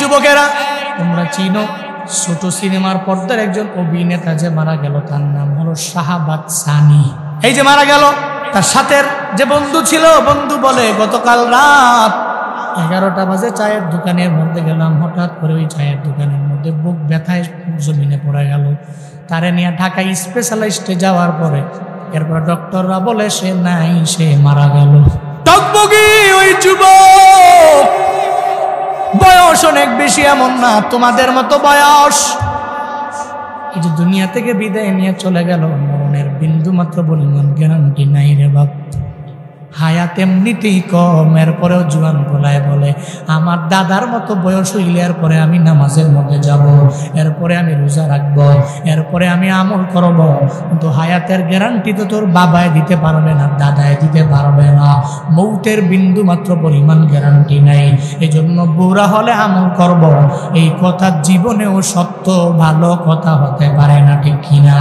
যুবকেরা, তোমরা চিনো ছোট সিনেমার পর্দার একজন অভিনেতা যে মারা গেল, তার নাম হলো শাহাবাত সানি। এই যে মারা গেল, তার সাথের যে বন্ধু ছিল, বন্ধু বলে গতকাল রাত 11টা বাজে চায়ের দোকানের মধ্যে গেলাম, হঠাৎ করে ওই চায়ের দোকানের মধ্যে বুক ব্যথায় জমিনে পড়ে গেল। তারে নিয়ে ঢাকা স্পেশালিস্টে যাওয়ার পরে এরপর ডক্টররা বলে সে নাই, সে মারা গেল। টকবগি ওই যুবক, বয়স অনেক বেশি এমন না, তোমাদের মতো বয়স। এই যে দুনিয়া থেকে বিদায় নিয়ে চলে গেল, মরণের বিন্দু মাত্র পরিমাণ গ্যারান্টি নাই রে বাপ। হায়াত এমনিতেই কম, এরপরেও জুয়ান পোলায় বলে আমার দাদার মতো বয়স হইলে এরপরে আমি নামাজের মধ্যে যাব, এরপরে আমি রোজা রাখবো, এরপরে আমি আমল করব। কিন্তু হায়াতের গ্যারান্টি তো তোর বাবায় দিতে পারবে না, দাদায় দিতে পারবে না, মৌতের বিন্দু মাত্র পরিমাণ গ্যারান্টি নাই। এই জন্য বুড়া হলে আমল করব, এই কথা জীবনেও সত্য, ভালো কথা হতে পারে না, ঠিক কিনা?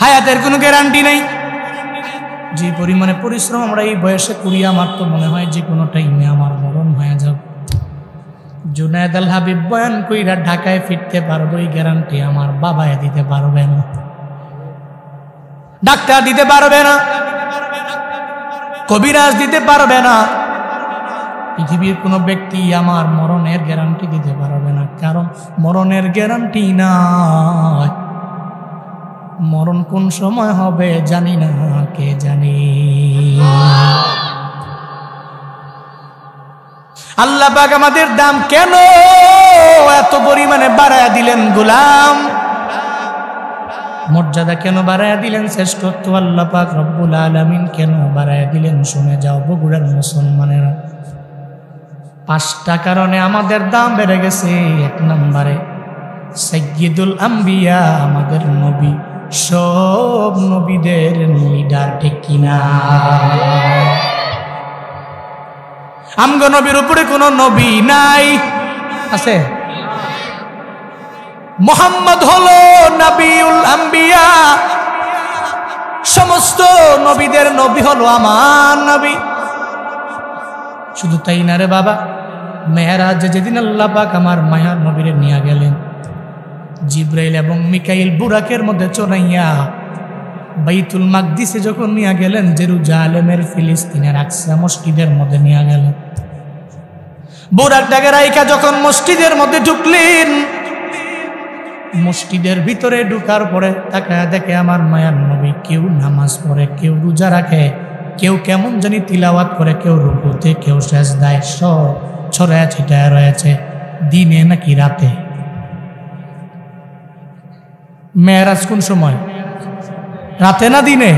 হায়াতের কোনো গ্যারান্টি নেই। যে পরিমাণে পরিশ্রম আমরা এই বয়সে করি, আমার তো মনে হয় যে কোনো টাইমে আমার মরণ হয়ে যাবে। জুনায়েদ আল হাবিব বয়ান কইরা ঢাকায় ফিরতে পারবো, এই গ্যারান্টি আমার বাবায় দিতে পারবে না, ডাক্তার দিতে পারবে না, কবিরাজ দিতে পারবে না, পৃথিবীর কোনো ব্যক্তি আমার মরণের গ্যারান্টি দিতে পারবে না। কারণ মরণের গ্যারান্টি নাই। মরণ কোন সময় হবে জানি না, কে জানে। আল্লাহ পাক আমাদের দাম কেন এত পরিমাণে বাড়ায়া দিলেন গোলাম? মর্যাদা কেন বাড়ায়া দিলেন? শ্রেষ্ঠত্ব আল্লাহ পাক রব্বুল আলামিন কেন বাড়ায়া দিলেন? শুনে যাও বগুড়ার মুসলমানেরা। 5টা কারণে আমাদের দাম বেড়ে গেছে। 1 নম্বরে সাইয়্যিদুল আম্বিয়া, আমাদের নবী, সব নবীদের লিডার, ঠিক কিনা? আমগো নবীর উপরে কোন নবী নাই, আছে? মুহাম্মদ হলো নবিউল আম্বিয়া, সমস্ত নবীদের নবী হলো আমার নবী। শুধু তাই না রে বাবা, মেরাজে যেদিন আল্লাহ পাক আমার মায়ার নবীরে নিয়ে গেলেন, জিব্রাইল এবং মিকাইল বুরাকের মধ্যে চড়াইয়া বাইতুল মাকদিসে যখন নিয়ে গেলেন, জেরুজালেমের ফিলিস্তিনের আকসা মসজিদের মধ্যে নিয়ে গেলেন, বুরাকটাকে রাইখা যখন মসজিদের মধ্যে ঢুকলেন, মসজিদের ভিতরে ঢুকার পরে তাকায় দেখে আমার মায়ার নবী কেউ নামাজ পড়ে, কেউ রোজা রাখে, কেউ কেমন জানি তিলাওয়াত করে, কেউ রুকুতে, কেউ সেজদায়, সব ছড়ায় ছিটায় রয়েছে। দিনে নাকি রাতে? মেরাজ কোন সময়? রাতে না দিনে?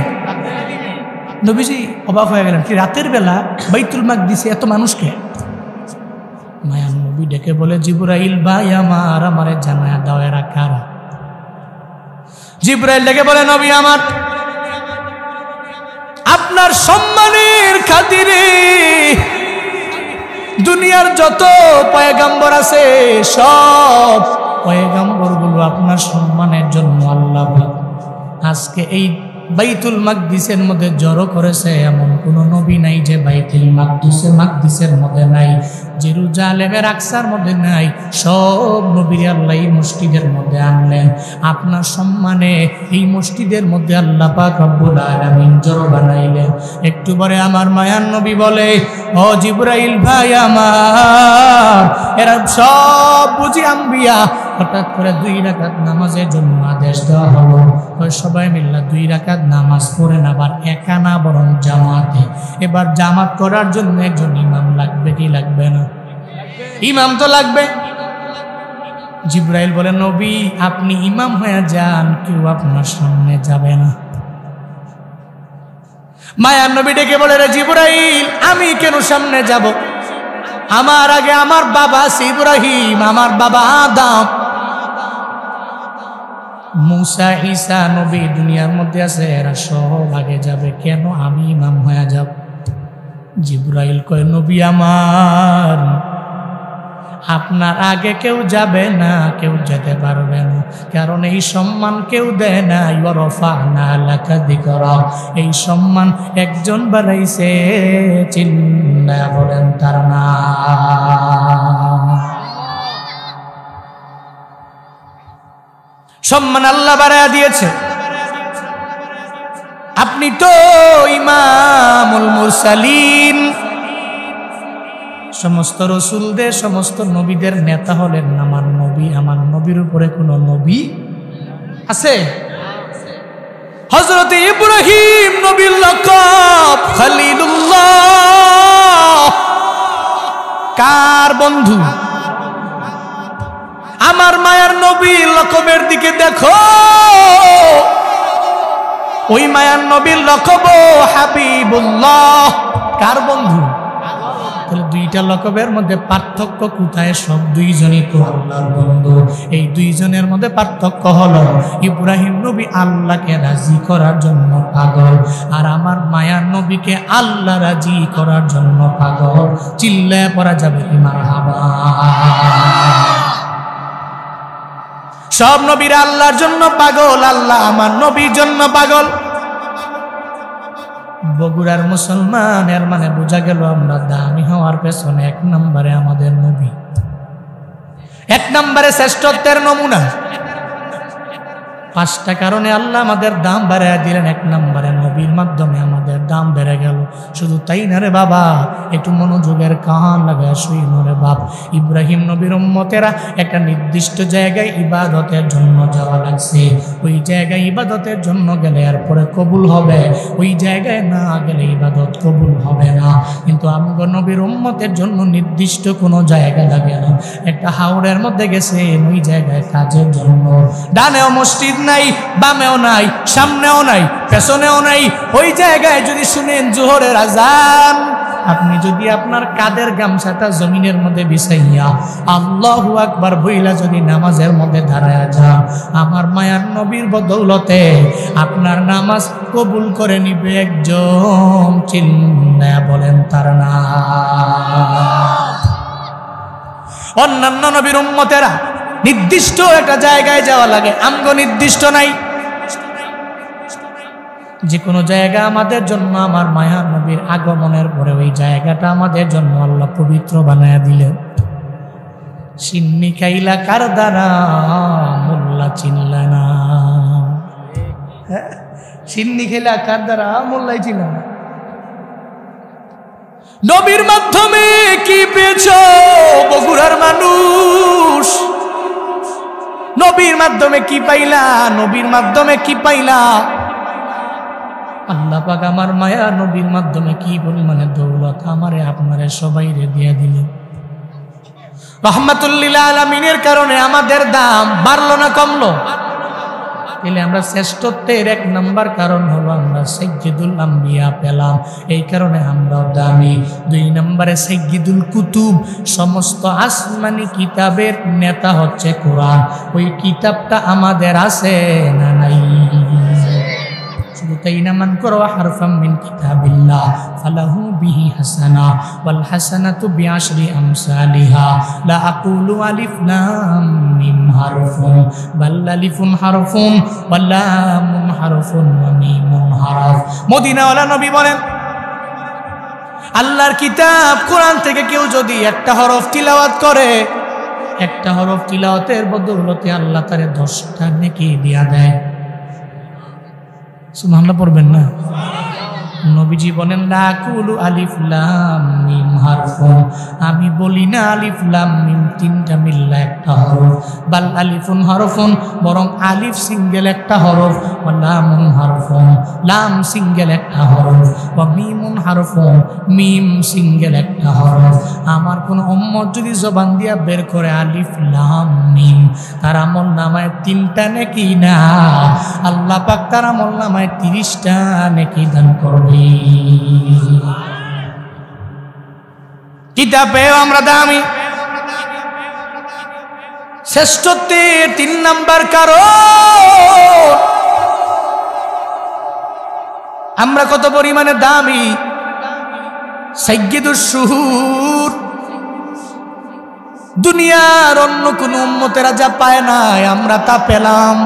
নবীজি অবাক হয়ে গেলেন, কি রাতের বেলা বাইতুল মাকদিসে এত মানুষকে? মায়ার নবী ডেকে বলে, জিবরাইল ভাই আমার, আমারে জানায়া দাও এরা কারা? জিবরাইল ডেকে বলে, নবী আমার, আপনার সম্মানের খাতিরে দুনিয়ার যত পয়গম্বর আছে, সব পয়গম্বর গুলো আপনার সম্মানের জন্য আল্লাহ আজকে এই বাইতুল মাকদিসের মধ্যে জড়ো করেছে। এমন কোন নবী নাই যে বাইতুল মাকদিসের মধ্যে নাই, জেরুজালেমের আকসার মধ্যে নাই। সব নবীর আল্লাহ এই মসজিদের মধ্যে আনলেন আপনার সম্মানে। এই মসজিদের মধ্যে আল্লাহ পাক রব্বুল আলামিন জড়ো বানাইলেন। একটু পরে আমার মায়ার নবী বলে, ও জিবরাইল ভাই আমার, এরা সব বুঝি আম্বিয়া। হঠাৎ করে 2 রাকাত নামাজের জন্য আদেশ দেওয়া হলো। সবাই মিল্লা 2 রাকাত নামাজ পড়েন, আবার একা না বরং জামাতে। এবার জামাত করার জন্য একজন ইমাম লাগবে কি লাগবে না? ইমাম তো লাগবে। জিবরাইল বলে, নবী আপনি ইমাম হয়ে যান, কেউ আপনার সামনে যাবে না। মায়ার নবী ডেকে বলে, রে জিবরাইল, আমি কেন সামনে যাব? আমার আগে আমার বাবা ইব্রাহিম, আমার বাবা আদম, মুসা, ঈসা নবী দুনিয়ার মধ্যে আছে, এরা সব আগে যাবে, কেন আমি ইমাম হয়ে যাব? জিবরাইল কয়, নবী আমার, আপনার আগে কেউ যাবে না, কেউ যেতে পারবে না, কারণ এই সম্মান কেউ দেয় না। ওয়ারফা'না লাকা যিকরাক, এই সম্মান একজন বাড়াইছে, চিল্লায়া বলেন তার নাম। সম্মান আল্লাহ বাড়ায়া দিয়েছে। আপনি তো ইমামুল মুরসালিন, সমস্ত রসুলদের সমস্ত নবীদের নেতা হলেন আমার নবী। আমার নবীর উপরে কোন নবী আছে? হযরত ইব্রাহিম নবীর লকব খলিলুল্লাহ, কার বন্ধু? আমার মায়ার নবীর লকবের দিকে দেখো, ওই মায়ার নবীর লকব হাবিবুল্লাহ, কার বন্ধু? তাহলে দুইটা লকবের মধ্যে পার্থক্য কোথায়? সব দুইজনই তো আল্লাহর বন্ধু। এই দুইজনের মধ্যে পার্থক্য হলো ইব্রাহিম নবী আল্লাহকে রাজি করার জন্য পাগল, আর আমার মায়ার নবীকে আল্লাহ রাজি করার জন্য পাগল। চিল্লায় পড়া যাবে কি মারহাবা? সব নবীরা আল্লাহর জন্য পাগল, আল্লাহ আমার নবীর জন্য পাগল। বগুড়ার মুসলমানের মানে বোঝা গেল আমরা দামি হওয়ার পেছনে এক নম্বরে আমাদের নবী, এক নম্বরে শ্রেষ্ঠত্বের নমুনা। পাঁচটা কারণে আল্লাহ আমাদের দাম বাড়ায় দিলেন, এক নম্বরে নবীর মাধ্যমে আমাদের দাম বেড়ে গেল। শুধু তাই না রে বাবা, একটু মনোযোগের কান লাগায় শুইন রে বাপ। ইব্রাহিম নবীর উম্মতেরা একটা নির্দিষ্ট জায়গায় ইবাদতের জন্য যাওয়া লাগছে। ওই জায়গায় ইবাদতের জন্য গেলে এরপরে কবুল হবে, ওই জায়গায় না গেলে ইবাদত কবুল হবে না। কিন্তু আমগো নবীর উম্মতের জন্য নির্দিষ্ট কোনো জায়গা লাগে না। একটা হাওড়ের মধ্যে গেছে, ওই জায়গায় কাজের জন্য। ডানেও মসজিদ নাই, বামেও নাই, সামনেও নাই, পেছনেও নাই। ওই জায়গায় যদি শুনেন জোহরের আজান, আপনি যদি আপনার কাদের গামছাটা জমিনের মধ্যে বিছাইয়া আল্লাহু আকবার বইলা যদি নামাজের মধ্যে দাঁড়ায়া যান, আমার মায়ার নবীর বদৌলতে আপনার নামাজ কবুল করে নিবে একজন। চিল্লায়া বলেন তার নাম। অন্যান্য নবীর উম্মতেরা নির্দিষ্ট একটা জায়গায় যাওয়া লাগে, আমগো নির্দিষ্ট নাই। যে কোনো জায়গা আমাদের জন্য আমার মায়ার নবীর আগমনের পরে ওই জায়গাটা আমাদের জন্য আল্লাহ পবিত্র বানায়া দিলেন। সিন্নি খাইলা কার দ্বারা মোল্লা চিনলা না, সিন্নি খাইলা কার দ্বারা মোল্লাই চিনলা না। নবীর মাধ্যমে কি পেয়েছো বগুড়ার মানুষ? নবীর মাধ্যমে কি পাইলা? নবীর মাধ্যমে কি পাইলা? আল্লাহ পাক আমার মায়া নবীর মাধ্যমে কি পরিমাণে দৌলত আমারে আপনারে সবাইরে দিয়ে দিলেন। রাহমাতুল লিল আলামিনের কারণে আমাদের দাম বাড়লো না কমলো? তাহলে আমরা শ্রেষ্ঠত্বের এক নম্বর কারণ হলো আমরা সাইয়্যিদুল আম্বিয়া পেলাম, এই কারণে আমরাও দামি। দুই নম্বরে সাইয়্যিদুল কুতুব, সমস্ত আসমানি কিতাবের নেতা হচ্ছে কোরআন। ওই কিতাবটা আমাদের আছে না নাই? শুধু তাই না, মান করো হারফাম মিন কিতাবিল্লাহ ফালাহু বিহি হাসানা ওয়াল হাসানাতু বিআশরি আমসালিহা লা আকুলু আলিফ লাম মিম হারফুন বাল আলিফুন হারফুন ওয়াল লামুন হারফুন ওয়া মিমুন হারফ। মদিনাওয়ালা নবী বলেন, আল্লাহর কিতাব কোরআন থেকে কেউ যদি একটা হরফ তিলাওয়াত করে, একটা হরফ তিলাওয়াতের বদৌলতে আল্লাহ তারে 10টা নেকি দিয়া দেয়। সুবহানাল্লাহ পড়বেন না? নবীজি বলেন, লা আকুলু আলিফ লাম মিম হারফুন, আমি বলি না আলিফ লাম মিম তিনটা মিললা একটা হরফ, বাল আলিফুন হরফুন, বরং আলিফ সিঙ্গেল একটা হরফ, ওয়া লামুন হরফুন, লাম সিঙ্গেল একটা হরফ, ওয়া মিমুন হরফুন, মিম সিঙ্গেল একটা হরফ। আমার কোন উম্মত যদি জবান দিয়া বের করে আলিফ লাম মিম, তার আমল নামায় 3টা নেকি না, আল্লাহ পাক তার আমল নামায় 30টা নেকি দান করবে। কিতাবেও আমরা দামি। শ্রেষ্ঠত্বের 3 নাম্বার কারণ আমরা কত পরিমাণে দামি। সাইয়্যিদুশ শুহুর, দুনিয়ার অন্য কোন উম্মতেরা যা পায় নাই আমরা তা পেলাম।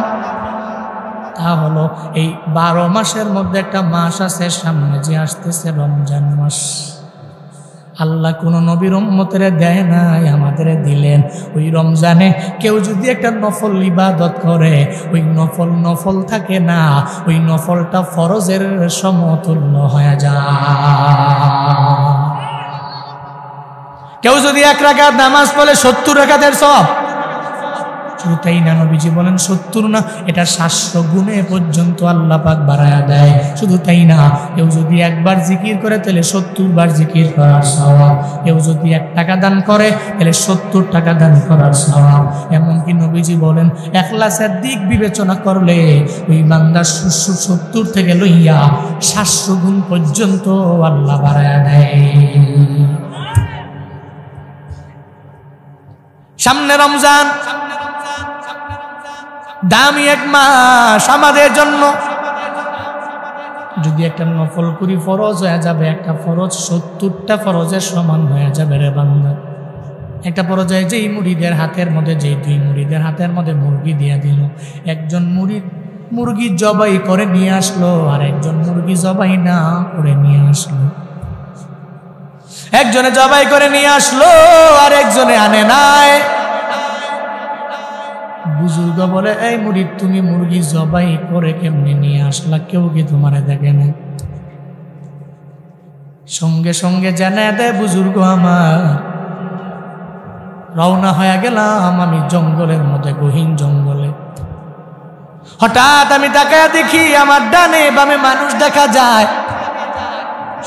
তা হলো এই 12 মাসের মধ্যে একটা মাস আছে সামনে যে আসতেছে, রমজান মাস। আল্লাহ কোন নবীর উম্মতের দেয় নাই, আমাদের দিলেন। ওই রমজানে কেউ যদি একটা নফল ইবাদত করে, ওই নফল থাকে না, ওই নফলটা ফরজের সমতুল্য হয়ে যায়। কেউ যদি 1 রাকাত নামাজ পড়ে 70 রাকাতের সওয়াব। শুধু তাই না, নবীজি বলেন 70 না, এটা 700 গুণে পর্যন্ত আল্লাহ পাক বাড়ায়া দেয়। শুধু তাই না, কেউ যদি একবার জিকির করে তাহলে 70 বার জিকির করার সওয়াব। কেউ যদি 1 টাকা দান করে তাহলে 70 টাকা দান করার সওয়াব। এমনকি নবীজি বলেন ইখলাসের দিক বিবেচনা করলে ওই বান্দা 70 থেকে লইয়া 700 গুণ পর্যন্ত আল্লাহ বাড়ায়া দেয়। সামনে রমজান, দামি 1 মাস আমাদের জন্য। যদি একটা নফল করি ফরজ হয়ে যাবে, একটা ফরজ 70টা ফরজের সমান হয়ে যাবে রে বান্দা। একটা পর্যায়ে যেই মুরিদের হাতের মধ্যে, যেই 2 মুরিদের হাতের মধ্যে মুরগি দিয়ে দিল, একজন মুরগি জবাই করে নিয়ে আসলো, আর একজন মুরগি জবাই না করে নিয়ে আসলো। একজনে জবাই করে নিয়ে আসলো আর একজনে আনে নাই। বুজুর্গ বলে, এই মুরিদ তুমি মুরগি জবাই করে কেমনে নিয়ে আসলা? কেউ কি তোমারে দেখে না? সঙ্গে সঙ্গে জানা দেয় বুজুর্গ আমার, রওনা হয়ে গেলাম আমি জঙ্গলের মধ্যে, গহীন জঙ্গলে। হঠাৎ আমি তাকায় দেখি আমার ডানে বামে মানুষ দেখা যায়।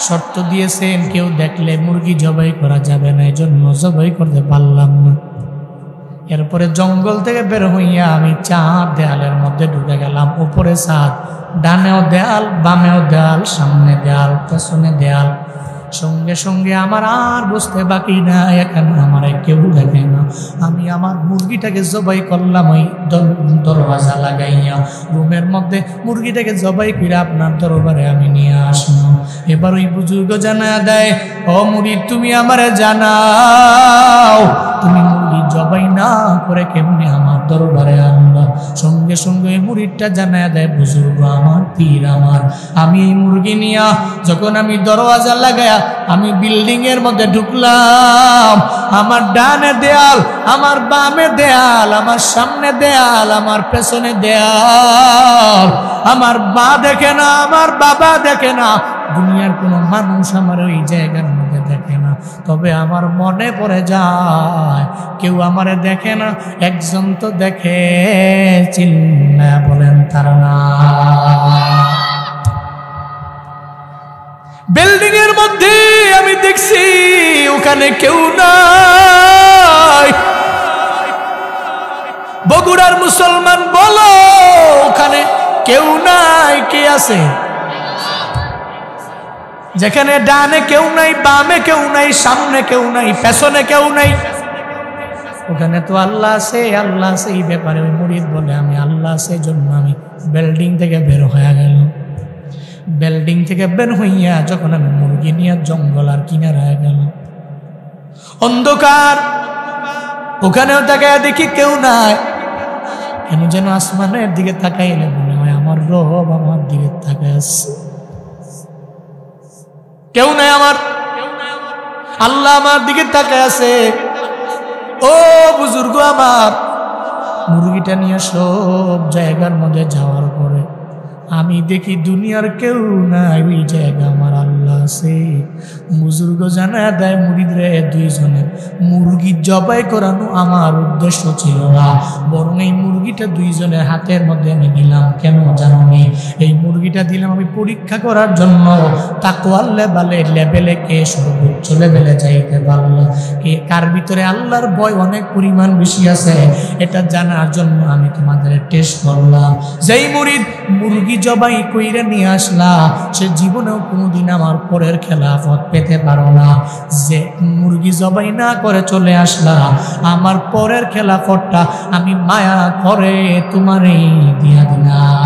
শর্ত দিয়েছেন কেউ দেখলে মুরগি জবাই করা যাবে না, এজন্য জবাই করতে পারলাম না। এরপরে জঙ্গল থেকে বের হইয়া আমি 4 দেয়ালের মধ্যে ঢুকে গেলাম। উপরে ছাদ, ডানেও দেয়াল, বামেও দেয়াল, সামনে দেয়াল, পেছনে দেয়াল। সঙ্গে সঙ্গে আমার আর বুঝতে বাকি না, এখানে আমার কেউ দেখে না। আমি আমার মুরগিটাকে জবাই করলাম ওই দরওয়াজা লাগাইয়া, রুমের মধ্যে মুরগিটাকে জবাই করে আপনার দরবারে আমি নিয়ে আসলাম। এবার ওই বুজুর্গ জানা দেয়, ও মুরিদ তুমি আমারে জানাও, তুমি মুরগি জবাই না করে কেমনে আমার দরবারে আনবা? সঙ্গে সঙ্গে ওই মুরিদটা জানা দেয়, বুজুর্গ আমার, পীর আমার, আমি এই মুরগি নিয়া যখন আমি দরওয়াজা লাগায়া আমি বিল্ডিং এর মধ্যে ঢুকলাম, আমার ডানে দেয়াল, আমার বামে দেয়াল, আমার সামনে দেয়াল, আমার পেছনে দেয়াল, আমার মা দেখে না, আমার বাবা দেখে না, দুনিয়ার কোনো মানুষ আমার ওই জায়গার মধ্যে দেখে না। তবে আমার মনে পড়ে যায় কেউ আমারে দেখে না, একজন তো দেখে, চিল্লা বলেন তার না। বিল্ডিং এর মধ্যে আমি দেখছি ওখানে কেউ নাই। বগুড়ার মুসলমান বলো, ওখানে কেউ নাই, কে আছে? যেখানে ডানে কেউ নাই, বামে কেউ নাই, সামনে কেউ নাই, পেছনে কেউ নাই, ওখানে তো আল্লাহ আছে, আল্লাহ আছে। এই ব্যাপারে ওই মুরিদ বলে, আমি আল্লাহ আছে জন্য আমি বিল্ডিং থেকে বের হয়ে গেল। বিল্ডিং থেকে বের হইয়া যখন আমি মুরগি নিয়ে জঙ্গল আর কিনারা হয়ে গেল, অন্ধকার, ওখানেও তাকায় দেখি কেউ নাই। কেন যেন আসমানের দিকে তাকাইলে মনে হয় আমার রব আমার দিকে তাকায় আসছে। কেউ নাই, আমার আল্লাহ আমার দিকে তাকায় আছে। ও বুজুর্গ আমার, মুরগিটা নিয়ে সব জায়গার মধ্যে যাওয়ার পরে আমি দেখি দুনিয়ার কেউ নাই, ওই জায়গা আমার আল্লাহ আছে। বুজুর্গ জানা দেয়, মুরিদরে 2 জনের মুরগি জবাই করানো আমার উদ্দেশ্য ছিল না, বরং এই মুরগিটা 2 জনের হাতের মধ্যে আমি দিলাম। কেন জানি? এই মুরগিটা দিলাম আমি পরীক্ষা করার জন্য, তাকওয়ার লেভেলে কে সর্বোচ্চ লেভেলে যাইতে পারল, কে কার ভিতরে আল্লাহর ভয় অনেক পরিমাণ বেশি আছে, এটা জানার জন্য আমি তোমাদের টেস্ট করলাম। যেই মুরিদ মুরগি জবাই কইরা নিয়ে আসলা, সে জীবনেও কোনোদিন আমার পরের খেলাফত পেতে পারো না। যে মুরগি জবাই না করে চলে আসলা, আমার পরের খেলাফতটা আমি মায়া করে তোমারই দিয়া দিলাম।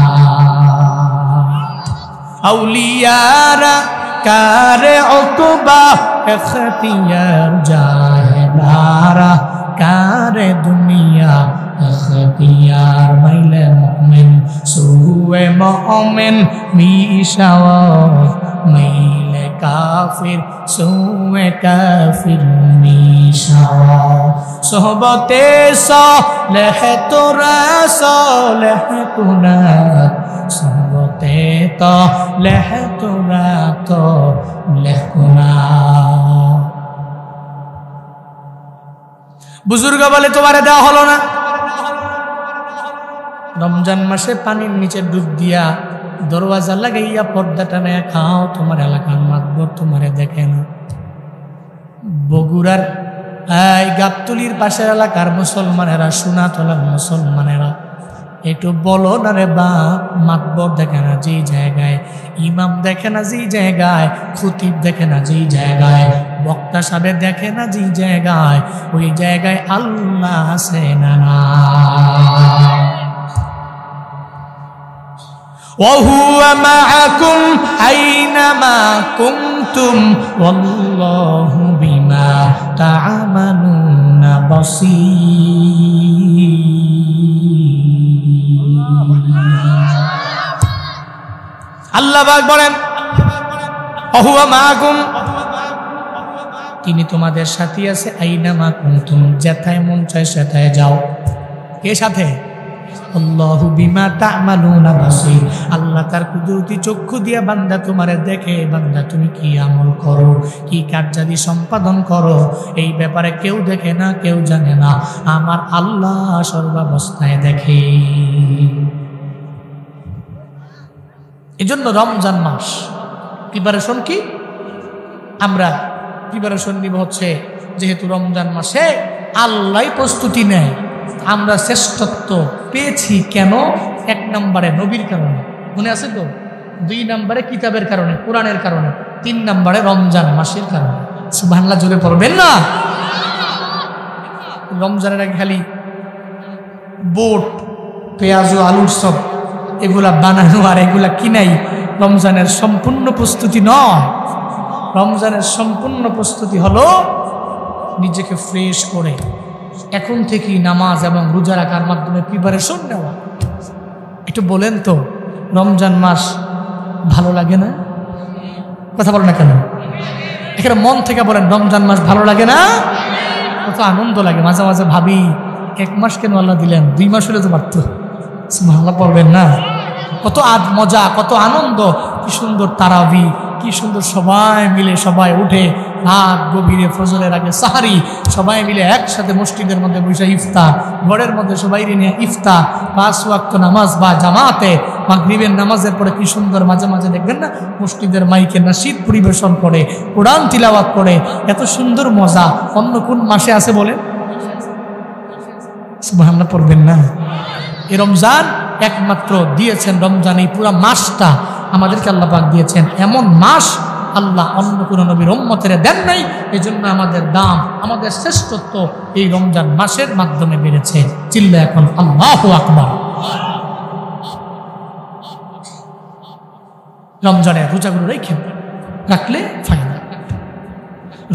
আউলিয়ারা কারে উকবা ইখতিয়ার জাহেদারা কারে দুনিয়া ইখতিয়ার মাইলে মুমিন সুয়ে মুমিন মিশাওয়াত মাইলে কাফির সুয়ে কাফির মিশাওয়া সোহবতে সালেহ তোরা সালেহ কুনাত সোহবতে তালেহ তোরা তালেহ কুনাত। বুজুর্গ বলে তোমারে দেওয়া হলো না। রমজান মাসে পানির নিচে ডুব দিয়া দরওয়াজা লাগাইয়া পর্দাটা নেয়া খাও, তোমার এলাকার মাতবর তোমারে দেখে না। বগুড়ার এই গাবতলির পাশের এলাকার মুসলমানেরা, সোনাতলার মুসলমানেরা একটু বলো না রে বাপ, মাতবর দেখে না যেই জায়গায়, ইমাম দেখে না যেই জায়গায়, খতিব দেখে না যেই জায়গায়, বক্তা সাহেব দেখে না যেই জায়গায়, ওই জায়গায় আল্লাহ আছে না না? وهو معكم أينما كنتم والله بما تعملون بصير। আল্লাহ পাক বলেন وهو معكم, তিনি তোমাদের সাথে আছে, আইনামা কুনতুম, যেথায় মন চায় সেথায় যাও। কে সাথে? আল্লাহু বিমা তা'মালুনা বাসীর, আল্লাহ তার কুদরতি চক্ষু দিয়া বান্দা তোমারে দেখে, বান্দা তুমি কি আমল করো, কি কার্যাদি সম্পাদন করো, এই ব্যাপারে কেউ দেখে না, কেউ জানে না, আমার আল্লাহ সর্বাবস্থায় দেখে। এজন্য রমজান মাস প্রিপারেশন কি? আমরা প্রিপারেশন নিব হচ্ছে, যেহেতু রমজান মাসে আল্লাহ প্রস্তুতি নেয়, আমরা শ্রেষ্ঠত্ব পেয়েছি কেন? 1 নম্বরে নবীর কারণে, মনে আছে তো? 2 নম্বরে কিতাবের কারণে, কোরআনের কারণে, 3 নম্বরে রমজান মাসের কারণে। সুবহানাল্লাহ জোরে পড়বেন না? রমজানের আগে খালি বোট, পেঁয়াজ ও আলুর সব এগুলা বানানো আর এগুলা কিনাই রমজানের সম্পূর্ণ প্রস্তুতি নয়। রমজানের সম্পূর্ণ প্রস্তুতি হলো নিজেকে ফ্রেশ করে এখন থেকেই নামাজ এবং রোজা রাখার মাধ্যমে প্রিপারেশন নেওয়া। একটু বলেন তো, রমজান মাস ভালো লাগে না? কথা বলেন না কেন? এখানে মন থেকে বলেন, রমজান মাস ভালো লাগে না? কত আনন্দ লাগে। মাঝে মাঝে ভাবি 1 মাস কেন আল্লাহ দিলেন, 2 মাস হলে তো পারত। সুবহানাল্লাহ পড়বেন না? কত মজা, কত আনন্দ, কি সুন্দর তারাবি, কি সুন্দর সবাই মিলে, সবাই উঠে রাত গভীরে ফজরের আগে সাহারি, সবাই মিলে একসাথে মসজিদের মধ্যে বসে ইফতার, ঘরের মধ্যে সবাই নিয়ে ইফতার, 5 ওয়াক্ত নামাজ বা জামাতে, মাগরিবের নামাজের পরে কি সুন্দর মাঝে মাঝে দেখবেন না মসজিদের মাইকে নাশিদ পরিবেশন করে, কোরআন তিলাওয়াত করে, এত সুন্দর মজা অন্য কোন মাসে আছে বলে? সুবহানাল্লাহ পড়বেন না? এই রমজান একমাত্র দিয়েছেন, রমজান এই পুরা মাসটা আমাদেরকে আল্লাহ পাক দিয়েছেন, এমন মাস আল্লাহ অন্য কোনো নবীর উম্মতের দেন নাই। এই জন্য আমাদের দাম, আমাদের শ্রেষ্ঠত্ব এই রমজান মাসের মাধ্যমে বেড়েছে। চিল্লা এখন আল্লাহু আকবার। রমজানের রোজাগুলো রাখলে ফায়দা।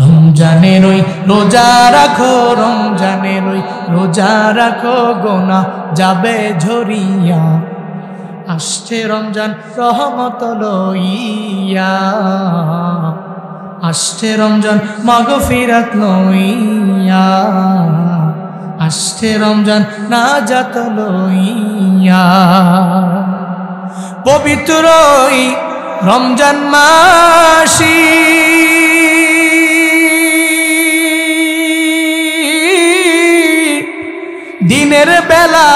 রমজানের ওই রোজা রাখো, রমজানের ওই রোজা রাখো, গোনা যাবে ঝরিয়া, আসছে রমজান রহমত লইয়া, আসছে রমজান মাগফিরাত লইয়া, আসছে রমজান নাজাত লইয়া। পবিত্র রমজান মাসি দিনের বেলা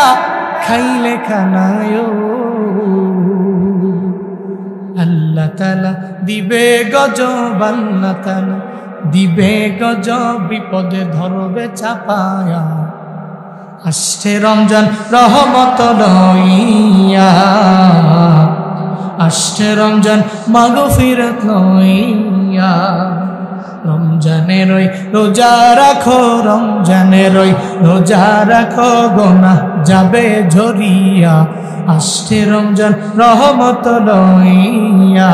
খাইলে খানায় আল্লাহ তাআলা দিবে গজব, আল্লাহ তাআলা দিবে গজব, বিপদে ধরবে চাপায়া, আসছে রমজান রহমত লইয়া, আসছে রমজান মাগফিরাত লইয়া। রমজানের ওই রোজা রাখো, রমজানের ওই রোজা রাখো, গোনা যাবে ঝরিয়া, আসছে রমজান রহমত লইয়া,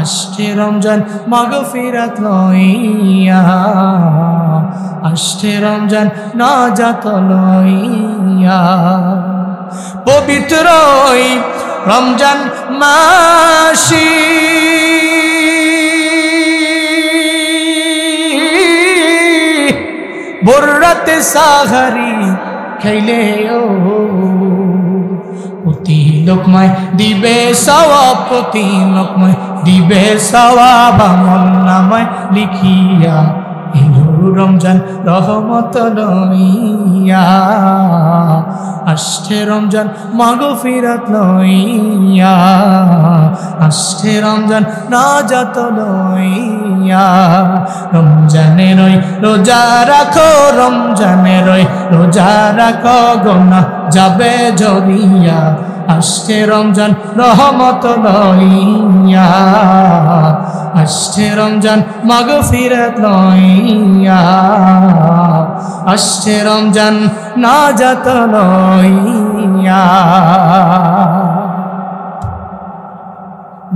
আসছে রমজান মাগফিরাত লইয়া, আসছে রমজান নাজাত লইয়া। পবিত্র রমজান মাসি ভোর রাতে সাহারি খাইলে প্রতি লোকমায় দিবে সওয়াব, প্রতি লোকমায় দিবে সওয়াব আমল নামায় লিখিয়া। এলো রমজান রহমত লইয়া, আসছে রমজান মাগফিরাত লইয়া, আসছে রমজান নাজাত লইয়া। রমজানের রোজা রাখো, রমজানের রোজা রাখো, গুনাহ যাবে ঝরিয়া। আসছে রমজান রহমত লইয়া, আসছে রমজান মাগফিরাত লইয়া, আসছে রমজান নাজাত লইয়া।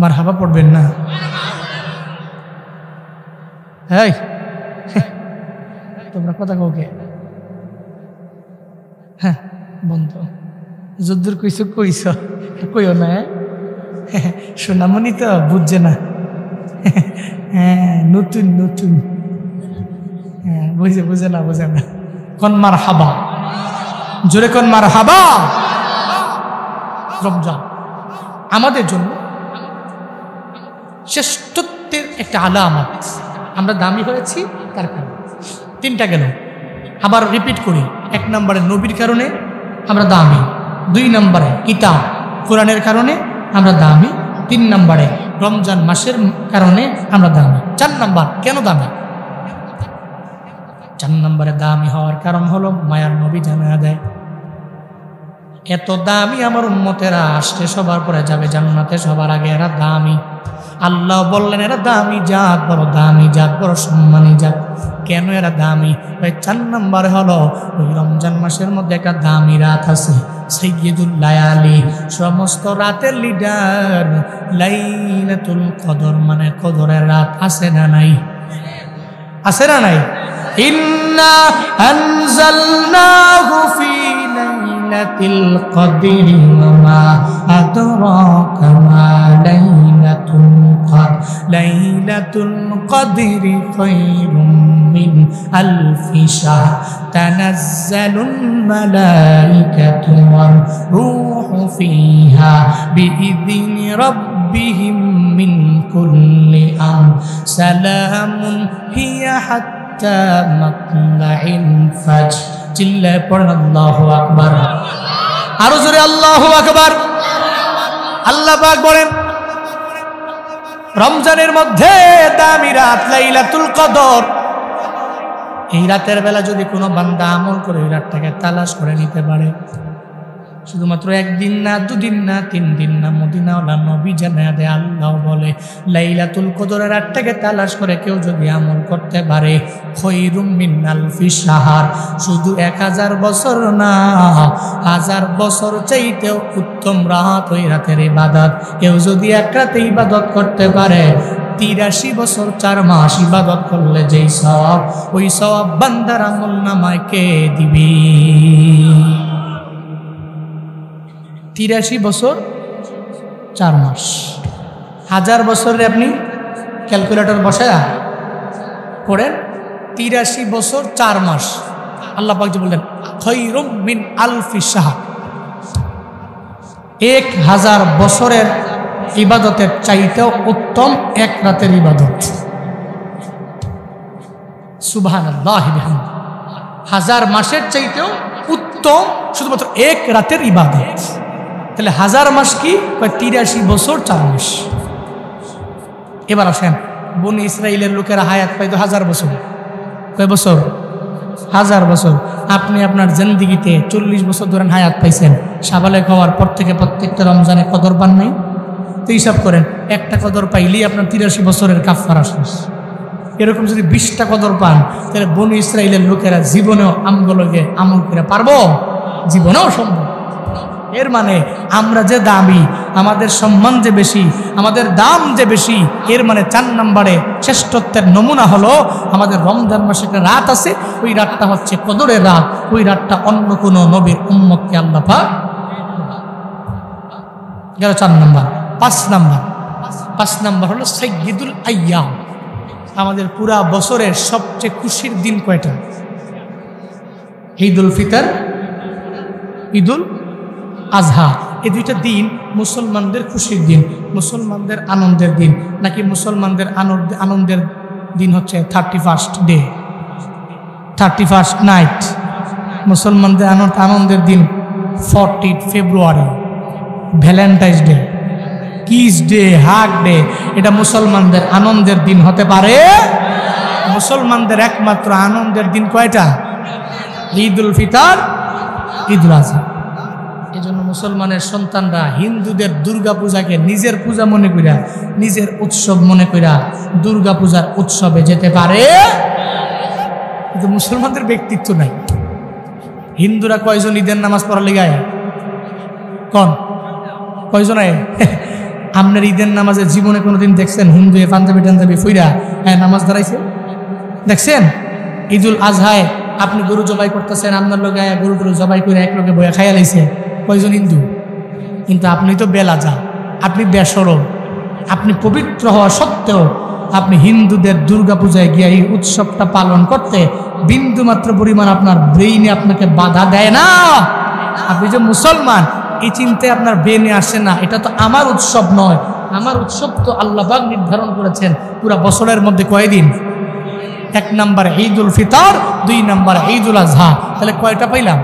মারহাবা পড়বেন না? এই তোমরা কথা কাউকে হ্যাঁ বন্ধ যদ্দুর কইস কইস কইও না, সোনামণি তো বুঝছে না। হ্যাঁ নতুন নতুন, হ্যাঁ বুঝে না কোন মারহাবা, জোরে কোন মারহাবা। রমজান আমাদের জন্য শ্রেষ্ঠত্বের একটা আলামত। আমরা দামি হয়েছি তার কারণে। তিনটা গেল, আবার রিপিট করি। 1 নম্বরে নবীর কারণে আমরা দামি, 2 নম্বরে কিতাব কোরআনের কারণে আমরা দামি, 3 নম্বরে রমজান মাসের কারণে আমরা দামি। 4 নম্বর কেন দামি? 4 নম্বরে দামি হওয়ার কারণ হলো মায়ার নবী জানা দেয় এত দামি আমার উম্মতেরা আসছে সবার পরে যাবে জান্নাতে, সবার আগে এরা দামি। আল্লাহ বললেন এরা দামি জাত, বড় দামি জাত, বড় সম্মানী জাত। কেন এরা দামি? 4 নম্বর হলো ওই রমজান মাসের মধ্যে একটা দামি রাত আছে, সাইয়্যিদুল লায়ালি, সমস্ত রাতের লিডার। লাইলাতুল কদর মানে কদরের রাত আছে না নাই? আছে না নাই? ইন্না আনজালনাহু ফি লাইলাতিল কদরি ওয়া মা আদরাকা মা লাইলাতুল কদর। লাইলাতুল কদরি খায়রুম মিন আলফি শাহর। তানাজ্জালুল মালাইকাতু ওয়ার রূহু ফিহা বিইذনি রাব্বিহিম মিন কুল্লি আমর। সালামুন হিয়া হাত্তা মাতলাইল ফাজর। চিল্লায় পড়েন আল্লাহু আকবার। আরো জোরে আল্লাহু আকবার। আল্লাহ পাক বলেন রমজানের মধ্যে দামি রাত লাইলাতুল কদর। এই রাতের বেলা যদি কোনো বান্দা আমল করে ওই রাতটাকে তালাশ করে নিতে পারে, শুধুমাত্র 1 দিন না, 2 দিন না, 3 দিন না, মদিনাওয়ালা নবী জানায়া দেয়, আল্লাহ বলে লাইলাতুল কদরের রাতটাকে তালাশ করে কেউ যদি আমল করতে পারে, খায়রুম মিন আলফি শাহর, শুধু 1000 বছর না, 1000 বছর চাইতেও উত্তম রাত ওই রাতের ইবাদত। কেউ যদি 1 রাতে ইবাদত করতে পারে, 83 বছর 4 মাস ইবাদত করলে যেই সওয়াব, ওই সওয়াব বান্দার আমল নামায় কে দিবে? 83 বছর 4 মাস। 1000 বছরে আপনি ক্যালকুলেটর বসায়া করেন, 83 বছর 4 মাস। আল্লাহ পাক যে বললেন খায়রুম মিন আলফি শাহর, 1000 বছরের ইবাদতের চাইতেও উত্তম 1 রাতের ইবাদত। সুবহানাল্লাহ বিহামদিহি। 1000 মাসের চাইতেও উত্তম শুধুমাত্র 1 রাতের ইবাদত। তাহলে 1000 মাস কি? 83 বছর 4 মাস। এবার আসেন, বনি ইসরাইলের লোকেরা হায়াত পাইতো 1000 বছর। কয় বছর? 1000 বছর। আপনি আপনার জিন্দেগিতে 40 বছর ধরে হায়াত পাইছেন, সাবালেক হওয়ার পর থেকে প্রত্যেকটা রমজানে কদর পান নাই? তো হিসাব করেন, একটা কদর পাইলেই আপনার 83 বছরের কাফারা শেষ। এরকম যদি 20টা কদর পান, তাহলে বনি ইসরাইলের লোকেরা জীবনেও আমগুলোকে আমল করে পারবো? জীবনেও সম্ভব। এর মানে আমরা যে দামি, আমাদের সম্মান যে বেশি, আমাদের দাম যে বেশি, এর মানে 4 নম্বরে শ্রেষ্ঠত্বের নমুনা হলো আমাদের রমজান মাসে একটা রাত আছে, ওই রাতটা হচ্ছে কদরের রাত। ওই রাতটা অন্য কোনো নবীর উম্মতকে আল্লাহ পাক গেল 4 নম্বর। 5 নম্বর হলো সাইয়্যিদুল আইয়াম। আমাদের পুরা বছরের সবচেয়ে খুশির দিন কয়টা? ঈদুল ফিতর, ঈদুল আজহা। এই দুইটা দিন মুসলমানদের খুশির দিন, মুসলমানদের আনন্দের দিন। নাকি মুসলমানদের আনন্দের দিন হচ্ছে 31st ডে, 31st নাইট। মুসলমানদের আনন্দের দিন 14 ফেব্রুয়ারি, Valentine's day, kiss day, hug day. এটা মুসলমানদের আনন্দের দিন হতে পারে? মুসলমানদের একমাত্র আনন্দের দিন কয়টা? ঈদুল ফিতর, ঈদুল আজহা। এই জন্য মুসলমানের সন্তানরা হিন্দুদের দুর্গা পূজাকে নিজের পূজা মনে কইরা, নিজের উৎসব মনে কইরা দুর্গা পূজার উৎসবে যেতে পারে, কিন্তু মুসলমানদের ব্যক্তিত্ব নাই। হিন্দুরা কয়জন ঈদের নামাজ পড়ার লিগায়? কয়জন আয়? আপনার ঈদের নামাজে জীবনে কোনোদিন দেখছেন হিন্দু পাঞ্জাবি টাঞ্জাবি ফুইরা নামাজ দাঁড়াইছে? দেখছেন? ঈদুল আজহায় আপনি গরু জবাই করতেছেন, আপনার লোক গরু টরু জবাই করে এক লোকে বইয়া খাইয়া লাইছে, কয়জন হিন্দু? কিন্তু আপনি তো বেলাজা, আপনি বেসরম, আপনি পবিত্র হওয়া সত্ত্বেও আপনি হিন্দুদের দুর্গা পূজায় গিয়ে এই উৎসবটা পালন করতে বিন্দুমাত্র পরিমাণ আপনার ব্রেইনে আপনাকে বাধা দেয় না। আপনি যে মুসলমান এই চিন্তায় আপনার ব্রেইনে আসে না, এটা তো আমার উৎসব নয়। আমার উৎসব তো আল্লাহ পাক নির্ধারণ করেছেন পুরা বছরের মধ্যে কয়দিন? 1 নাম্বার ঈদুল ফিতর, 2 নাম্বার ঈদুল আজহা। তাহলে কয়টা পাইলাম?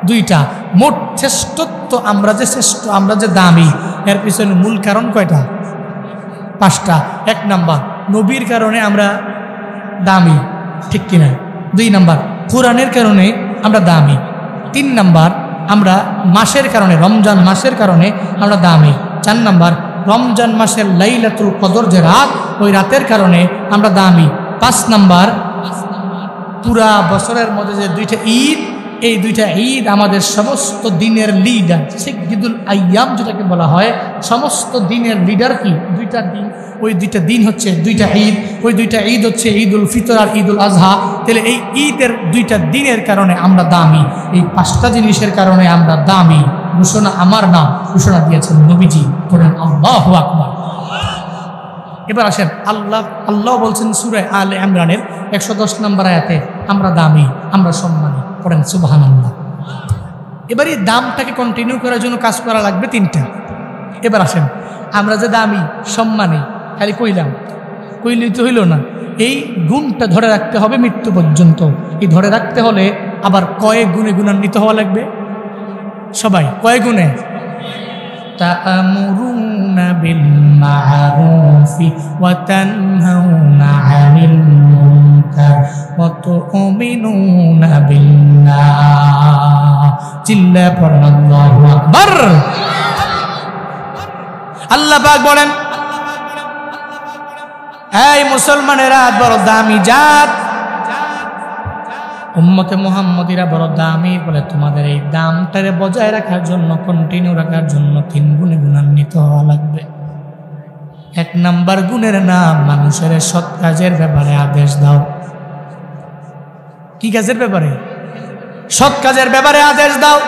2টা। মোট শ্রেষ্ঠত্ব, আমরা যে শ্রেষ্ঠ, আমরা যে দামি, এর পিছনে মূল কারণ কয়টা? 5টা। 1 নাম্বার নবীর কারণে আমরা দামি, ঠিক কিনা? 2 নাম্বার কোরআনের কারণে আমরা দামি। 3 নাম্বার আমরা মাসের কারণে, রমজান মাসের কারণে আমরা দামি। 4 নাম্বার রমজান মাসের লাইলাতুল কদর যে রাত, ওই রাতের কারণে আমরা দামি। 5 নাম্বার পুরা বছরের মধ্যে যে 2টা ঈদ, এই 2টা ঈদ আমাদের সমস্ত দিনের লিডার, সিদ্দুল আইয়াম যেটাকে বলা হয়, সমস্ত দিনের লিডার কি? 2টা দিন। ওই 2টা দিন হচ্ছে 2টা ঈদ, ওই 2টা ঈদ হচ্ছে ঈদুল ফিতর আর ঈদুল আজহা। তাহলে এই ঈদের 2টা দিনের কারণে আমরা দামি, এই 5টা জিনিসের কারণে আমরা দামি। ঘোষণা আমার না, ঘোষণা দিয়েছেন নবীজি। বলেন আল্লাহু আকবার। এবার আসেন, আল্লাহ বলছেন সূরা আলে ইমরানের 110 নম্বর আয়াতে, আমরা দামি, আমরা সম্মানী। পড়েন সুবহানাল্লাহ। এবার এই দামটাকে কন্টিনিউ করার জন্য কাজ করা লাগবে 3টা। এবার আসেন, আমরা যে দামি সম্মানী খালি কইলেই তো হইল না, এই গুণটা ধরে রাখতে হবে মৃত্যু পর্যন্ত। এই ধরে রাখতে হলে আবার কয়েক গুণে গুণান্বিত হওয়া লাগবে। সবাই কয়েক গুণে? তা'মুরুনা বিল মা'রুফি ওয়া তানহাউনা 'আনিল মুনকার ওয়া তু'মিনুনা বিল্লাহ। চিল্লা পড়েন আল্লাহু আকবার। আল্লাহ পাক বলেন, এই মুসলমানেরা বড় দামি জাত, উম্মতে মুহাম্মদীরা বড় দামি বলে তোমাদের এই দামটারে বজায় রাখার জন্য, কন্টিনিউ রাখার জন্য 3 গুণে গুণান্বিত হওয়া লাগবে। 1 নাম্বার গুণের নাম, মানুষের সৎ কাজের ব্যাপারে আদেশ দাও। কি কাজের ব্যাপারে? সৎ কাজের ব্যাপারে আদেশ দাও।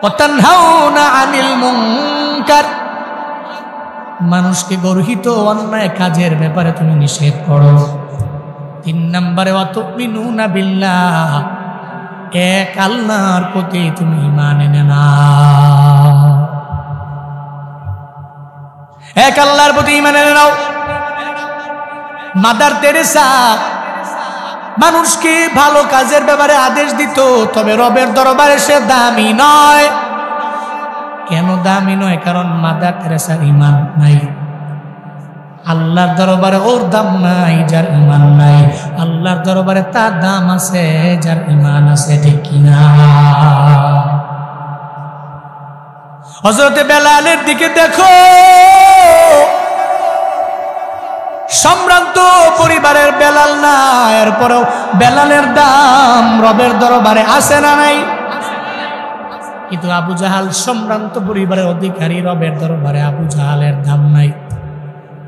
ওয়া তানহাউনা আনিল মুনকার, মানুষকে গর্হিত অন্যায় কাজের ব্যাপারে তুমি নিষেধ করো। 3 নম্বরে ওয়া তু'মিনুনা বিল্লাহ, এক আল্লাহর প্রতি তুমি ঈমান এনে নাও। এক আল্লাহর প্রতি ঈমান এনে নাও। মাদার তেরেসা মানুষকে ভালো কাজের ব্যাপারে আদেশ দিত, তবে রবের দরবারে সে দামি নয়। কেন দামি নয়? কারণ মাদার তেরেসার ঈমান নাই। আল্লাহর দরবারে ওর দাম নাই যার ঈমান নাই, আল্লাহর দরবারে তার দাম আছে যার ঈমান আছে, ঠিক কিনা? হযরতে বেলালের দিকে দেখো, সম্ভ্রান্ত পরিবারের বেলাল না, এরপরেও বেলালের দাম রবের দরবারে আছে না নাই? কিন্তু আবু জাহাল সম্ভ্রান্ত পরিবারের অধিকারী, রবের দরবারে আবু জাহালের দাম নাই।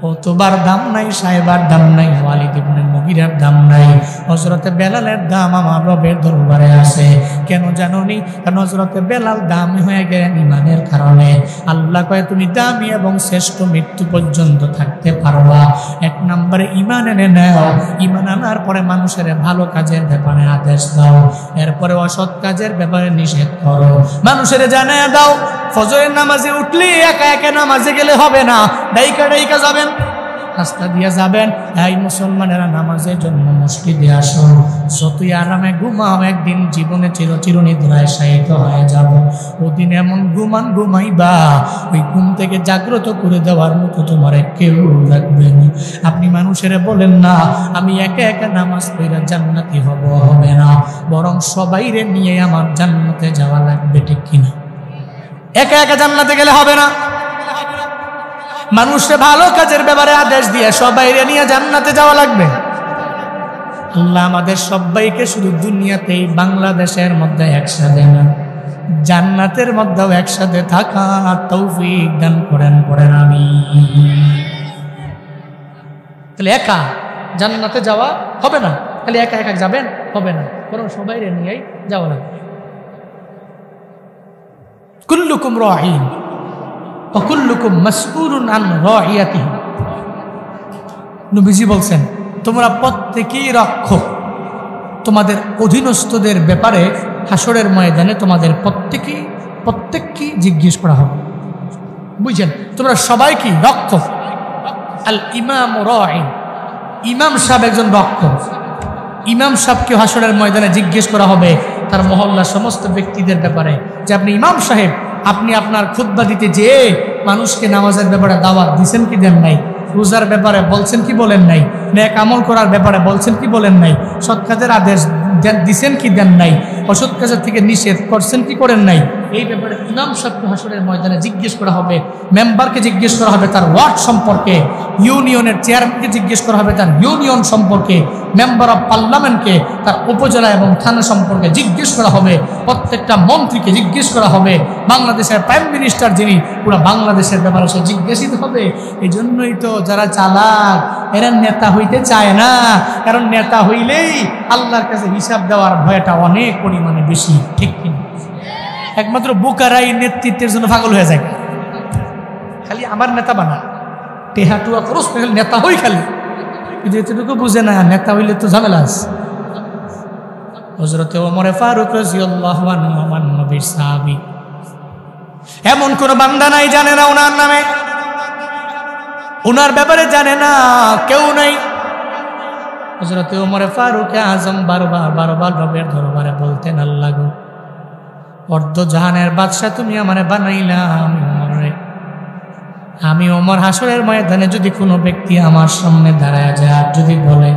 ওতবার দাম নাই, সাহেবার দাম নাই, ওয়ালিদ ইবনে মুগীরার দাম নাই। হযরতে বেলালের দাম আমার রবের দরবারে আছে। কেন জানোনি? কারণ হযরতে বেলাল দামি হয়ে গেলেন ইমানের কারণে। আল্লাহ কয় তুমি দামি এবং শ্রেষ্ঠ মৃত্যু পর্যন্ত থাকতে পারবা। এক নম্বরে ইমান এনে নাও, ইমান আনার পরে মানুষের ভালো কাজের ব্যাপারে আদেশ দাও, এরপরে অসৎ কাজের ব্যাপারে নিষেধ করো। মানুষের জানায়া দাও ফজরের নামাজে উঠলে একা একা নামাজে গেলে হবে না, ডাইকা ডাইকা যাবেন, রাস্তা দিয়ে যাবেন। এই মুসলমানেরা নামাজের জন্য মসজিদে আসো, যতই আরামে ঘুমাও একদিন জীবনে চিরনিদ্রায় শায়িত হয়ে যাব। ওদিন এমন ঘুমাইবা ওই ঘুম থেকে জাগ্রত করে দেওয়ার মতো তোমার কেউ লাগবে না। আপনি মানুষের বলেন না আমি একা একা নামাজ পড়া জান্নাতি হবে না, বরং সবাইরে নিয়ে আমার জান্নাতে যাওয়া লাগবে, ঠিক কিনা? একা একা জান্নাতে গেলে হবে না, মানুষে ভালো কাজের ব্যাপারে আদেশ দিয়ে সবাইরে নিয়ে জান্নাতে যাওয়া লাগবে। আল্লাহ আমাদের সবাইকে শুধু দুনিয়াতেই বাংলাদেশের মধ্যে একসাথে না, জান্নাতের মধ্যেও একসাথে থাকা তৌফিক দান করেন পড়েন আমিন। তাহলে একা জান্নাতে যাওয়া হবে না, খালি একা একা যাবেন হবে না, বরং সবাইরে নিয়েই যাওয়া লাগবে। কুল্লুকুম রাঈন ওয়া কুল্লুকুম মাসউলুন আন রাইয়াতিহি। নবীজি বলছেন তোমরা প্রত্যেকেই রক্ষক, তোমাদের অধীনস্থদের ব্যাপারে হাসরের ময়দানে তোমাদের প্রত্যেককে জিজ্ঞেস করা হবে। বুঝছেন? তোমরা সবাই কি রক্ষক। আল ইমাম রাঈন, ইমাম সাহেব একজন রক্ষক। ইমাম সাহেবকে হাসরের ময়দানে জিজ্ঞেস করা হবে তার মহল্লার সমস্ত ব্যক্তিদের ব্যাপারে যে আপনি ইমাম সাহেব, আপনি আপনার খুতবা দিতে যেয়ে মানুষকে নামাজের ব্যাপারে দাওয়াত দিছেন কি দেন নাই, রোজার ব্যাপারে বলছেন কি বলেন নাই, নেক আমল করার ব্যাপারে বলছেন কি বলেন নাই, সৎ কাজের আদেশ দিছেন কি দেন নাই, অসৎ কাজের থেকে নিষেধ করছেন কি করেন নাই, এই ব্যাপারে ইমাম সাহেবকে হাসরের ময়দানে জিজ্ঞেস করা হবে। মেম্বারকে জিজ্ঞেস করা হবে তার ওয়ার্ড সম্পর্কে, ইউনিয়নের চেয়ারম্যানকে জিজ্ঞেস করা হবে তার ইউনিয়ন সম্পর্কে, মেম্বার অফ পার্লামেন্টকে তার উপজেলা এবং থানা সম্পর্কে জিজ্ঞেস করা হবে, প্রত্যেকটা মন্ত্রীকে জিজ্ঞেস করা হবে, বাংলাদেশের প্রাইম মিনিস্টার যিনি পুরো বাংলাদেশের ব্যাপারে সে জিজ্ঞাসিত হবে। এই জন্যই তো যারা চালাক এরা নেতা হইতে চায় না, কারণ নেতা হইলেই আল্লাহর কাছে হিসাব দেওয়ার ভয়টা অনেক পরিমাণে বেশি, ঠিক কিনা? একমাত্র বোকারাই নেতৃত্বের জন্য পাগল হয়ে যায়, খালি আমার নেতা বানা টেহাটুয়া খরচ নেতা হই খালি, কিন্তু এতটুকু বুঝে না নেতা হইলে তো ঝামেলা আছে। হযরতে ওমর ফারুক রাদিয়াল্লাহু আনহু আমার নবীর সাহাবী, এমন কোন বান্দা নাই জানে না ওনার নামে, ওনার ব্যাপারে জানে না কেউ নাই। হযরতে ওমর ফারুক আজম বারবার রবের দরবারে বলতেন আল্লাহ গো, অর্ধ জাহানের বাদশা তুমি আমারে বানাইলা, আমি ওমর হাসরের ময়দানে যদি কোনো ব্যক্তি আমার সামনে দাঁড়ায় যায় আর যদি বলে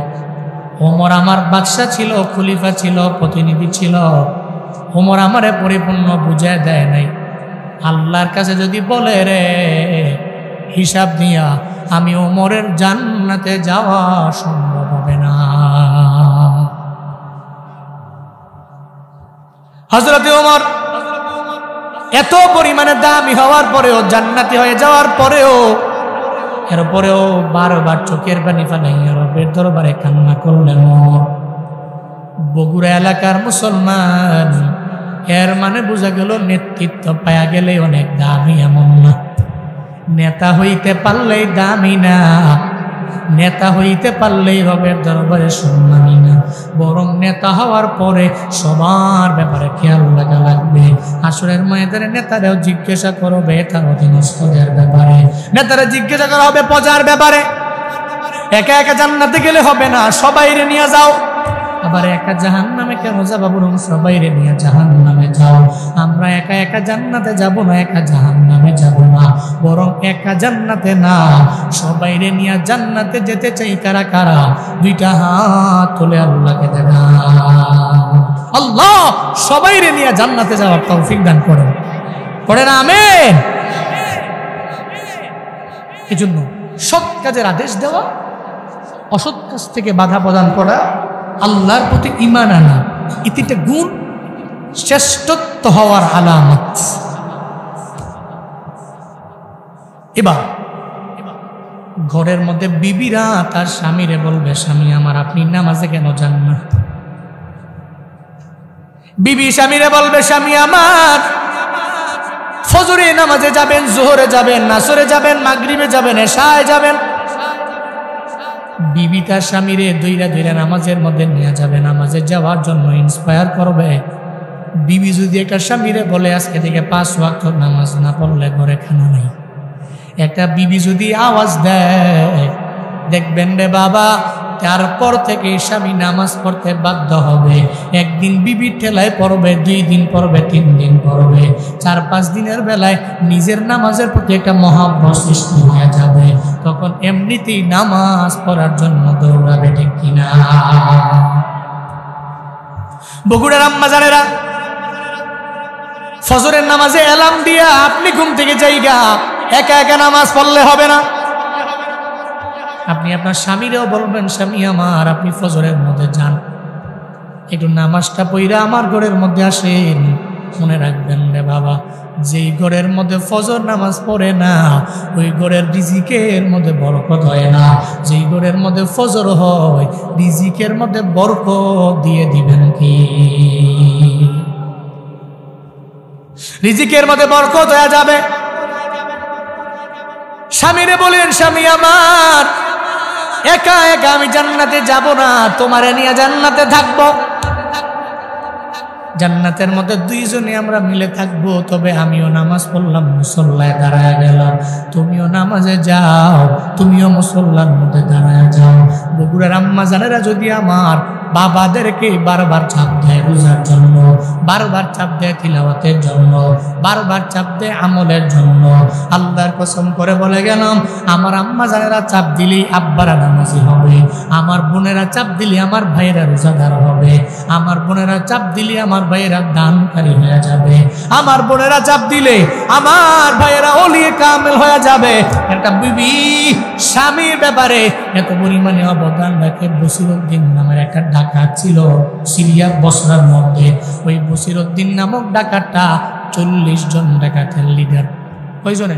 ওমর আমার বাদশা ছিল, খলিফা ছিল, প্রতিনিধি ছিল, ওমর আমারে পরিপূর্ণ বুঝায় দেয় নাই, আল্লাহর কাছে যদি বলে রে হিসাব দিয়া আমি ওমরের জান্নাতে যাওয়া সম্ভব হবে না। হযরত ওমর এত পরিমাণে দামি হওয়ার পরেও, জান্নাতি হয়ে যাওয়ার পরেও, এরপরেও বারবার চোখের পানি ফালাইয়া রবের দরবারে কান্না করলেন। বগুড়া এলাকার মুসলমান, এর মানে বোঝা গেল নেতৃত্ব পায়া গেলে অনেক দামি এমন না, নেতা হইতে পারলেই দামি না, নেতা হইতে পারলেই রবের দরবারে সম্মানী না, বরং নেতা হওয়ার পরে সবার ব্যাপারে খেয়াল রাখা লাগবে। হাসরের ময়দানে নেতারাও জিজ্ঞাসা করবে তার অধীনস্থদের ব্যাপারে, নেতারা জিজ্ঞাসা করা হবে প্রজার ব্যাপারে। একা একা জান্নাতে গেলে হবে না, সবাইরে নিয়ে যাও। আবার একা জাহান্নামে কেন যাবো, বরং সবাইরে নিয়ে জাহান্নামে যাও। আমরা একা একা জান্নাতে যাব না, একা জাহান্নামে যাব না, বরং একা জান্নাতে না সবাইরে নিয়ে জান্নাতে যেতে চাই। কারা কারা? দুইটা হাত তুলে আল্লাহকে দেখা। আল্লাহ সবাইরে নিয়ে জান্নাতে যাওয়ার তৌফিক দান করেন, পড়েন আমিন। এজন্য সৎ কাজের আদেশ দেওয়া, অসৎ কাজ থেকে বাধা প্রদান করা, আল্লাহর প্রতি ঈমান আনা, ইতিটা গুণ শ্রেষ্ঠত্ব হওয়ার আলামত। এবার ঘরের মধ্যে বিবিরা তার স্বামীরে বলবে, স্বামী আমার আপনি নামাজে কেন যান না? বিবি স্বামীরে বলবে, স্বামী আমার ফজরে নামাজে যাবেন, জোহরে যাবেন, নাসরে যাবেন, মাগরিবে যাবেন, এশায় যাবেন। বিবি তার স্বামীরে দইরা দইরা নামাজের মধ্যে নিয়ে যাবে, নামাজে যাওয়ার জন্য ইন্সপায়ার করবে। বিবি যদি একটা স্বামীরে বলে আজকে থেকে 5 ওয়াক্ত নামাজ না পড়লে ঘরে খানা নাই, একটা বিবি যদি আওয়াজ দেয়, দেখবেন রে বাবা তারপর থেকে স্বামী নামাজ পড়তে বাধ্য হবে। একদিন বিবি ঠেলায় পড়বে, 2 দিন পড়বে, 3 দিন পড়বে, 4-5 দিনের বেলায় নিজের নামাজের প্রতি একটা মহাব্বত সৃষ্টি হয়ে যাবে। তখন এমনিতেই নামাজ পড়ার জন্য দৌড়াবে, ঠিক কিনা? বগুড়ার আম্মা জানেরা, ফজরের নামাজে অ্যালার্ম দিয়া আপনি ঘুম থেকে যাইগা, একা একা নামাজ পড়লে হবে না। আপনি আপনার স্বামীরেও বলবেন, স্বামী আমার আপনি ফজরের মধ্যে যান, একটু নামাজটা পড়া আমার ঘরের মধ্যে আসেন। মনে রাখবেন রে বাবা, যেই ঘরের মধ্যে ফজর নামাজ পড়ে না ওই ঘরের রিজিকের মধ্যে বরকত হয় না। যেই ঘরের মধ্যে ফজর হয় রিজিকের মধ্যে বরকত দিয়ে দিবেন কি? রিজিকের মধ্যে বরকত হয়ে যাবে। স্বামীরে বলেন, স্বামী আমার একা একা আমি জান্নাতে যাব না, তোমারে নিয়ে জান্নাতে থাকবো। জান্নাতের মধ্যে 2 জনে আমরা মিলে থাকবো। তবে আমিও নামাজ পড়লাম, মুসল্লায় দাঁড়ায় গেলাম, তুমিও নামাজে যাও, তুমিও মুসল্লার মধ্যে দাঁড়ায় যাও। বগুড়ার আম্মা জানেরা যদি আমার বাবাদেরকে বারবার চাপ দেয় রোজার জন্য, বারবার চাপ দেয় তিলাওয়াতের জন্য, বারবার চাপ দেয় আমলের জন্য, আল্লাহর কসম করে বলে গেলাম আমার আম্মা জানেরা চাপ দিলেই আব্বারা নামাজি হবে, আমার বোনেরা চাপ দিলে আমার ভাইয়েরা রোজাদার হবে, আমার বোনেরা চাপ দিলে আমার ভাইয়েরা দানকারী হয়ে যাবে, আমার বোনেরা চাপ দিলে আমার ভাইয়েরা ওলিয়ে কামেল হয়ে যাবে। একটা বিবি স্বামীর ব্যাপারে এত পরিমাণে অবদান রাখে। বসিরউদ্দিন নামের একটা ডাকাত ছিল সিরিয়া বসরার মধ্যে। ওই বসিরউদ্দিন নামক ডাকাতটা 40 জন ডাকাতের লিডার। কয়জনে?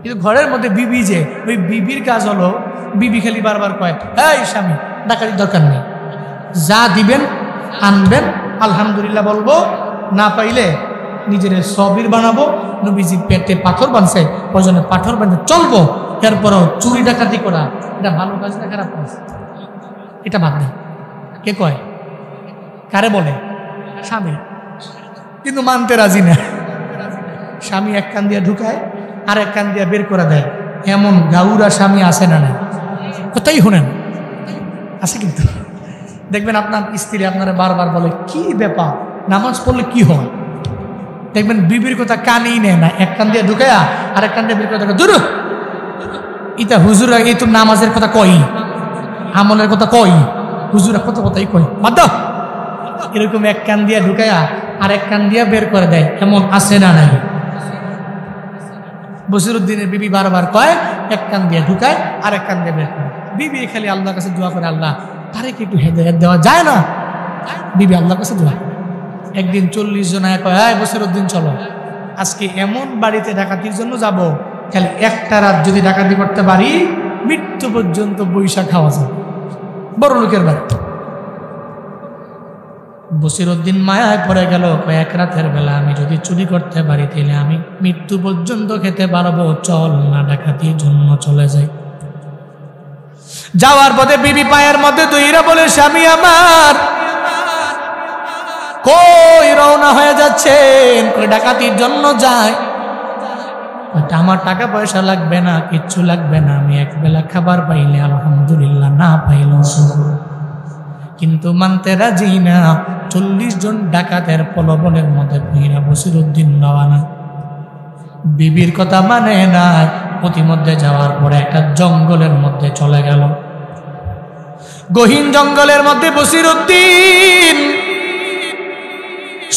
কিন্তু ঘরের মধ্যে বিবি, যে ওই বিবির কাজ হলো, বিবি খালি বারবার কয়, এই স্বামী ডাকাতির দরকার নেই, যা দিবেন আনবেন আলহামদুলিল্লাহ বলবো, না পাইলে নিজের সবির বানাবো। নবীজি পেটে পাথর বানছে, প্রয়োজনে পাথর বানতে চলবো। এরপরও চুরি ডাকাতি করা এটা ভালো কাজ না খারাপ কাজ? এটা বাদ দেয়। কে কয়? কারে বলে? স্বামী। কিন্তু মানতে রাজি না। স্বামী এক কান দিয়া ঢুকায় আর এক কান দিয়া বের করে দেয়। এমন গাউরা স্বামী আসে না? না কোথায় শুনেন আছে। কিন্তু দেখবেন আপনার স্ত্রী আপনারা বারবার বলে, কি ব্যাপার নামাজ পড়লে কি হয়? দেখবেন বিবির কথা কানেই নেয় না, এক কান দিয়ে ঢুকায়া আর এক কান দিয়ে বের করে দেখে, দূর ইটা হুজুরা এই তো নামাজের কথা কই, আমলের কথা কই, হুজুরা কত কথাই কই, বাদ দাও। এরকম এক কান দিয়া ঢুকায়া আর এক কান দিয়া বের করে দেয়। এমন আছে না নাই? বসিরউদ্দিনের বিবি বারবার কয়, এক কান দিয়ে ঢুকায় আর এক কান দিয়ে বের করে। বিবি খালি আল্লাহর কাছে দোয়া করে, আল্লাহ তারে কি একটু হেদায়েত দেওয়া যায় না? বিবি আল্লাহর কাছে দোয়া। একদিন 40 জন কয়, হ্যাঁ বসিরউদ্দিন চলো আজকে এমন বাড়িতে ডাকাতির জন্য যাব, খালি একটা রাত যদি ডাকাতি করতে পারি মৃত্যু পর্যন্ত বৈশা খাওয়া যাবে। বড় লোকের বাড়ি। বসিরউদ্দিন মায়ায় পড়ে গেল, কয়েক রাতের বেলা আমি যদি চুরি করতে পারি তাহলে আমি মৃত্যু পর্যন্ত খেতে পারবো, চল না ডাকাতির জন্য চলে যাই। যাওয়ার পথে বিবি পায়ের মধ্যে দুইরা বলে, স্বামী আমার কই রওনা হয়ে যাচ্ছেন? ডাকাতির জন্য যায়। আমার টাকা পয়সা লাগবে না, কিচ্ছু লাগবে না, আমি এক বেলা খাবার পাইলে আলহামদুলিল্লাহ, না পাইলেও শুকুর। কিন্তু মানতে রাজি না। 40 জন ডাকাতের প্রলোভনের মধ্যে ভুইরা বসিরউদ্দিন রওনা। বিবির কথা মানে না। প্রতিমধ্যে যাওয়ার পরে একটা জঙ্গলের মধ্যে চলে গেল। গহীন জঙ্গলের মধ্যে বসিরউদ্দিন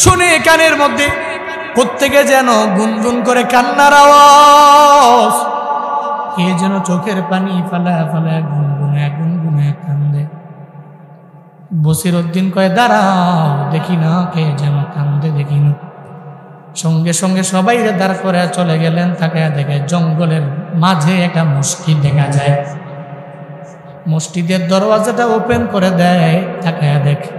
শুনে কানের মধ্যে প্রত্যেকে যেন গুনগুন করে কান্নার আওয়াজ। কে যেন চোখের পানি ফালা ফালা গুনগুনে গুনগুনে কান্দে। বসিরউদ্দিন কয়, দাঁড়াও দেখি না কে যেন কান্দে, দেখি না। সঙ্গে সঙ্গে সবাই দাঁড় করে চলে গেলেন। তাকায় দেখে জঙ্গলের মাঝে একটা মসজিদ দেখা যায়। মসজিদের দরওয়াজাটা ওপেন করে দেয়। তাকায় দেখে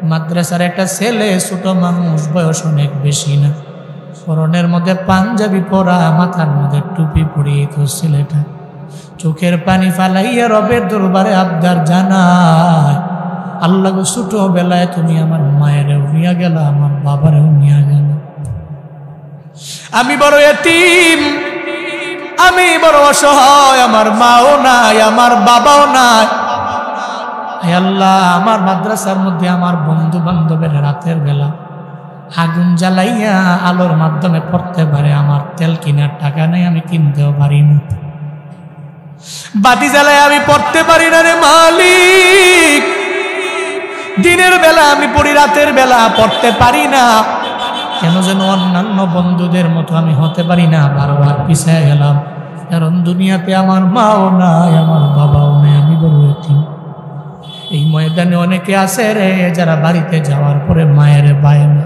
মাদ্রাসার একটা ছেলে, ছোট মানুষ, বয়স অনেক বেশি না, পরনের মধ্যে পাঞ্জাবি পরা, মাথার মধ্যে টুপি পরিয়ে তো ছেলেটা চোখের পানি ফালাইয়া রবের দরবারে আবদার জানায়, আল্লাহ গো, ছোটবেলায় তুমি আমার মায়েরও নিয়ে গেল, আমার বাবারেও নিয়ে গেল, আমি বড় এতিম, আমি বড় অসহায়, আমার মাও নাই, আমার বাবাও নাই। হে আল্লাহ, আমার মাদ্রাসার মধ্যে আমার বন্ধু বান্ধবের রাতের বেলা আগুন জ্বালাইয়া আলোর মাধ্যমে পড়তে পারে, আমার তেল কেনার টাকা নেই, আমি কিনতেও পারি না, বাতি জ্বালায় আমি পড়তে পারি না রে মালিক, দিনের বেলা আমি পড়ি, রাতের বেলা পড়তে পারি না, কেন যেন অন্যান্য বন্ধুদের মতো আমি হতে পারি না, বারবার পিছিয়ে গেলাম, কারণ দুনিয়াতে আমার মাও নাই, আমার বাবাও নাই, আমি বড় এতিম। এই ময়দানে অনেকে আছে রে, যারা বাড়িতে যাওয়ার পরে মায়ের পায় না,